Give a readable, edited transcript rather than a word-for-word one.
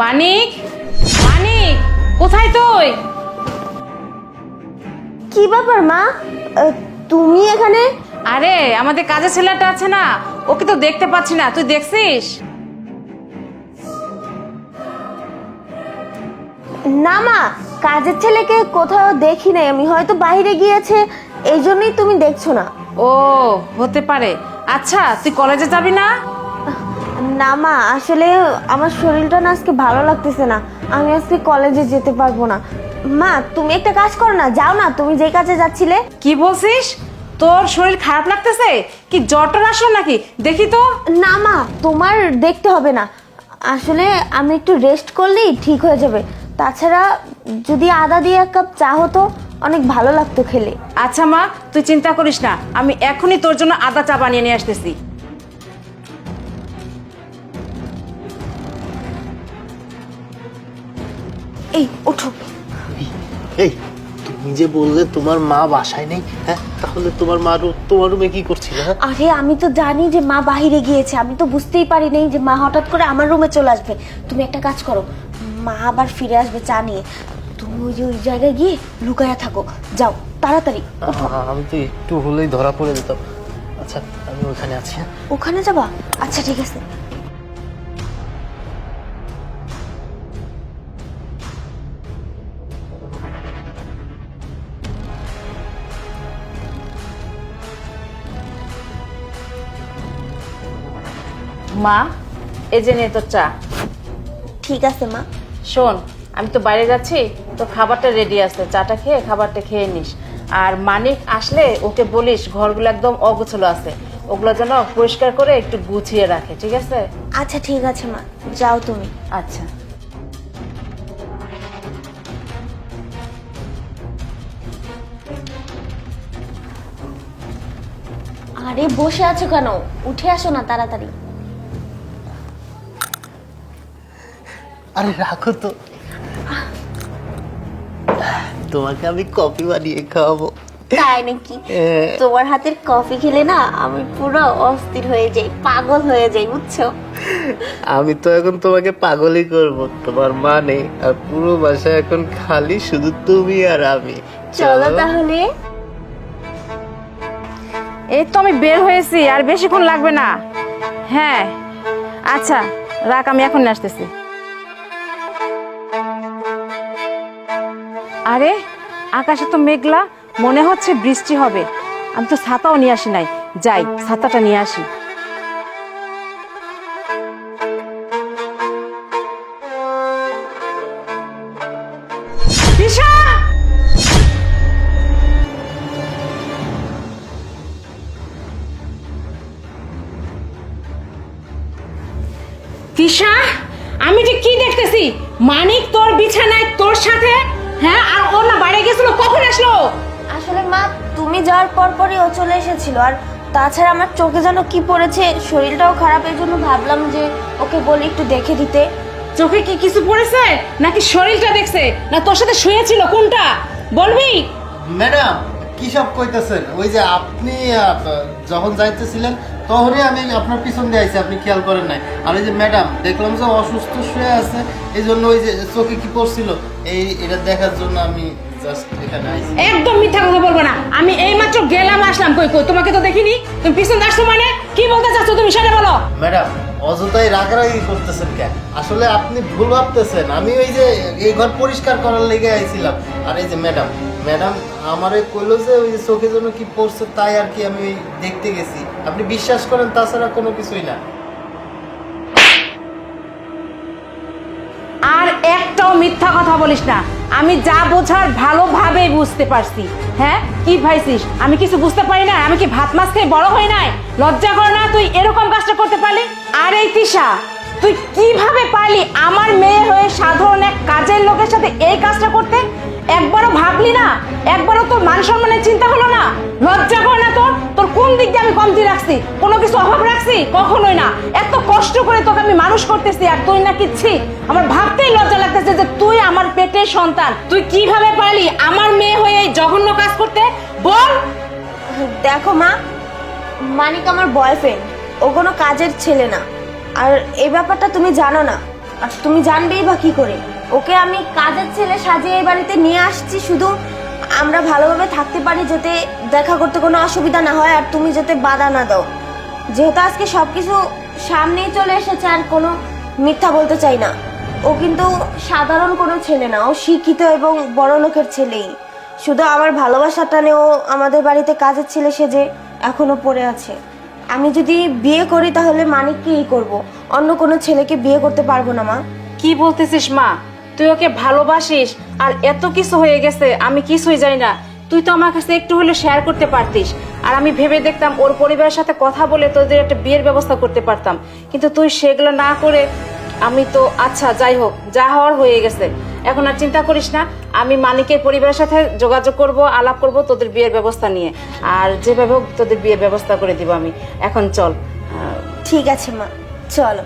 মানিক, মানিক, কোথায় তুই? কি ব্যাপার মা, তুমি এখানে? আরে আমাদের কাজের ছেলেটা আছে না, ওকে তো দেখতে পাচ্ছি না, তুই দেখছিস? না মা, কাজের ছেলেকে কোথাও দেখি নাই আমি, হয়তো বাইরে গিয়েছে, এই জন্যই তুমি দেখছো না। ও হতে পারে। আচ্ছা তুই কলেজে যাবি না? না মা, আসলে আমার শরীরটা না আজকে ভালো লাগতেছে না, আমি আজকে কলেজে যেতে পারবো না। মা তুমি একটা কাজ করো না, যাও না, তুমি যে কাজে যাচ্ছিলে। কি বলছিস? তোর শরীর খারাপ লাগতেছে? কি জ্বরটা আসলো নাকি? দেখি তো। না মা, তোমার দেখতে হবে না, আসলে আমি একটু রেস্ট করলেই ঠিক হয়ে যাবে। তাছাড়া যদি আদা দিয়ে এক কাপ চা হতো, অনেক ভালো লাগতো খেলে। আচ্ছা মা, তুই চিন্তা করিস না, আমি এখনই তোর জন্য আদা চা বানিয়ে নিয়ে আসতেছি। এই ওঠো। এই তুমি যে বললে তোমার মা বাসায় নেই, হ্যাঁ তাহলে তোমার মা তোমার রুমে কি করছিল? হ্যাঁ আরে আমি তো জানি যে মা বাইরে গিয়েছে, আমি তো বুঝতেই পারি নাই যে মা হঠাৎ করে আমার রুমে চলে আসবে। তুমি একটা কাজ করো, মা আবার ফিরে আসবে চা নিয়ে, তুমি ওই যে ওই জায়গায় গিয়ে লুকায়া থাকো, যাও তাড়াতাড়ি। আমি তো একটু হলেই ধরা পড়ে যেতাম। আচ্ছা আমি ওখানে আছি। হ্যাঁ ওখানে যাবা? আচ্ছা ঠিক আছে। মা, এই যে নে তোর চা। ঠিক আছে মা। শোন, আমি তো বাইরে যাচ্ছি, তো খাবারটা রেডি আছে, চাটা খেয়ে খাবারটা খেয়ে নিস। আর মানিক আসলে ওকে বলিস ঘরগুলো একদম অগোছালো আছে, ওগুলো যেন পরিষ্কার করে একটু গুছিয়ে রাখে, ঠিক আছে? আচ্ছা ঠিক আছে মা, যাও তুমি। আচ্ছা। আরে বসে আছো কেন, উঠে আসো না তাড়াতাড়ি। আরে রাখো তো, তোমাকে আমি কফি বানিয়ে খাওয়াবো। তাই নাকি? তোমার হাতের কফি খেলে না আমি পুরো অস্থির হয়ে যাই, পাগল হয়ে যাই, বুঝছো? আমি তো এখন তোমাকে পাগলই করব, তোমার মা নেই আর পুরো বাসায় এখন খালি শুধু তুমি আর আমি। চলো তাহলে। এই তো আমি বের হয়েছি, আর বেশিক্ষণ লাগবে না। হ্যাঁ আচ্ছা রাখ, আমি এখন আসতেছি। আরে আকাশে তো মেঘলা, মনে হচ্ছে বৃষ্টি হবে। আমি তো ছাতাও নিয়ে আসি নাই, যাই ছাতাটা নিয়ে আসি। তিশা! তিশা, আমি যে কি দেখতেছি, মানিক তোর বিছানায় তোর সাথে, হ্যাঁ, আর ও না বাইরে গেছিল, কখন আসলো? আসলে মা তুমি যাওয়ার পর পরই ও চলে এসেছিল, আর তাছাড়া আমার চোখে যেন কি পড়েছে, শরীরটাও খারাপ, এই জন্য ভাবলাম যে ওকে বলি একটু দেখে দিতে। চোখে কি কিছু পড়েছে নাকি শরীরটা দেখছে, না তোর সাথে শুয়েছিল, কোনটা বলবি? ম্যাডাম কি সব কইতেছেন? ওই যে আপনি যখন যাইতেছিলেন তখনই আমি আপনার পিছন দিয়ে আইছি, আপনি খেয়াল করেন নাই। আর ওই যে ম্যাডাম দেখলাম যে অসুস্থ শুয়ে আছে, এই জন্য ওই যে চোখে কি পড়ছিল এটা দেখার জন্য আমি জাস্ট এখানে আইছি। একদম মিথ্যা কথা বলবো না, আমি এইমাত্র গেলাম আসলাম, কই কই তোমাকে তো দেখিনি, তুমি পিছন আসছো মানে কি বলতে চাচ্ছ তুমি সেটা বলো। ম্যাডাম অযথাই রাগারাগি করতেছেন কেন? আসলে আপনি ভুল ভাবতেছেন, আমি ওই যে এই ঘর পরিষ্কার করার লেগে আইছিলাম। আর এই যে ম্যাডাম ম্যাডাম আমারে কইলো যে ওই যে চোখে জন্য কি পড়ছে তাই আর কি আমি ওই দেখতে গেছি। আপনি বিশ্বাস করেন, তাছাড়া কোনো কিছুই না। আর একটাও মিথ্যা কথা বলিস না, আমি যা বোঝার ভালোভাবেই বুঝতে পারছি। হ্যাঁ কি ভাইছিস, আমি কিছু বুঝতে পারি না? আমি কি ভাত মাছ খেয়ে বড় হই নাই? লজ্জা করে না তুই এরকম কাজটা করতে পারলি? আর এই তিশা, তুই কিভাবে পারলি আমার মেয়ে হয়ে সাধারণ এক কাজের লোকের সাথে এই কাজটা করতে? একবারও ভাবলি না? একবারও তোর মান সম্মানের চিন্তা হলো না? লজ্জা করে না তোর? তোর কোন দিক দিয়ে আমি কমতি রাখছি? কোনো কিছু অভাব রাখছি? কখনোই না। এত কষ্ট করে তোকে আমি মানুষ করতেছি, আর তুই না কিচ্ছি। আমার ভাবতেই লজ্জা লাগতেছে যে তুই আমার পেটের সন্তান, তুই কিভাবে পারলি আমার মেয়ে হয়ে এই জঘন্য কাজ করতে? বল। দেখো মা, মানিক আমার বয়ফ্রেন্ড, ও কোনো কাজের ছেলে না, আর এই ব্যাপারটা তুমি জানো না। আর তুমি জানবেই বা কি করে? ওকে আমি কাজের ছেলে সাজিয়ে এই বাড়িতে নিয়ে আসছি শুধু আমরা ভালোভাবে থাকতে পারি, যাতে দেখা করতে কোনো অসুবিধা না হয় আর তুমি যাতে বাধা না দাও। যেহেতু আজকে সবকিছু সামনেই চলে এসেছে, আর কোনো মিথ্যা বলতে চাই না। ও কিন্তু সাধারণ কোনো ছেলে না, ও শিক্ষিত এবং বড় লোকের ছেলেই। শুধু আমার ভালোবাসার টানে ও আমাদের বাড়িতে কাজের ছেলে সেজে এখনো পড়ে আছে। আমি যদি বিয়ে করি তাহলে মানিককেই করব, অন্য কোনো ছেলেকে বিয়ে করতে পারবো না মা। কি বলতেছিস মা? তুই ওকে ভালোবাসিস আর এত কিছু হয়ে গেছে, আমি কিছুই জানি না। তুই তো আমার কাছে একটু হলে শেয়ার করতে পারতিস, আর আমি ভেবে দেখতাম ওর পরিবারের সাথে কথা বলে তোদের একটা বিয়ের ব্যবস্থা করতে পারতাম। কিন্তু তুই সেগুলো না করে আমি তো আচ্ছা যাই হোক, যা হওয়ার হয়ে গেছে, এখন আর চিন্তা করিস না। আমি মানিকের পরিবারের সাথে যোগাযোগ করব, আলাপ করব তোদের বিয়ের ব্যবস্থা নিয়ে, আর যেভাবে হোক তোদের বিয়ের ব্যবস্থা করে দিব আমি। এখন চল। ঠিক আছে মা, চলো।